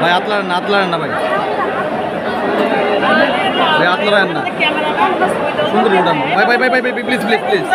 ভাই আতলারেন না ভাই ভাই আতলারেন না সুন্দর উঠান ভাই ভাই ভাই ভাই প্লিজ প্লিজ প্লিজ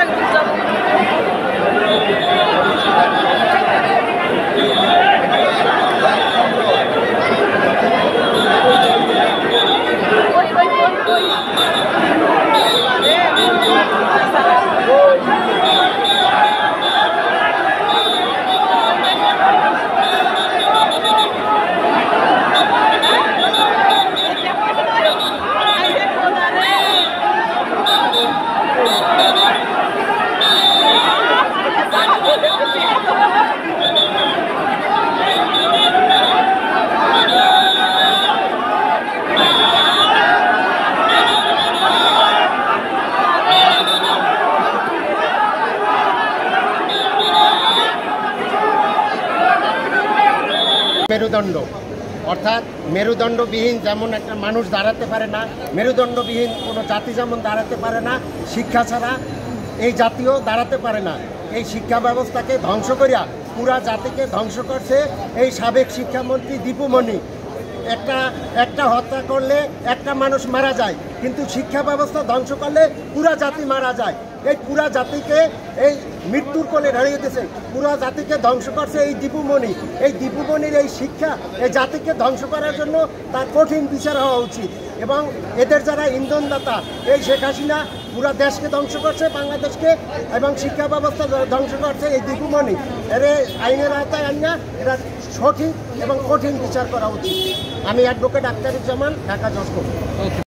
মেরুদণ্ড অর্থাৎ মেরুদণ্ডবিহীন যেমন একটা মানুষ দাঁড়াতে পারে না, মেরুদণ্ডবিহীন কোনো জাতি যেমন দাঁড়াতে পারে না, শিক্ষা ছাড়া এই জাতিও দাঁড়াতে পারে না। এই শিক্ষা ব্যবস্থাকে ধ্বংস করিয়া পুরা জাতিকে ধ্বংস করছে এই সাবেক শিক্ষামন্ত্রী দীপু মনি। একটা হত্যা করলে একটা মানুষ মারা যায়, কিন্তু শিক্ষা ব্যবস্থা ধ্বংস করলে পুরা জাতি মারা যায়। এই পুরা জাতিকে এই মৃত্যুর কোলে দাঁড়িয়ে দিয়েছে, পুরা জাতিকে ধ্বংস করছে এই দীপু মনি। এই দীপু মনির এই শিক্ষা এই জাতিকে ধ্বংস করার জন্য তার কঠিন বিচার হওয়া উচিত। এবং এদের যারা ইন্ধনদাতা, এই শেখ হাসিনা পুরা দেশকে ধ্বংস করছে, বাংলাদেশকে, এবং শিক্ষা ব্যবস্থা ধ্বংস করছে এই দীপু মনি। এর আইনের আওতায় আইনা এরা সঠিক এবং কঠিন বিচার করা উচিত। আমি অ্যাডভোকেট আখতারুজ্জামান, ঢাকা জজ কোর্ট।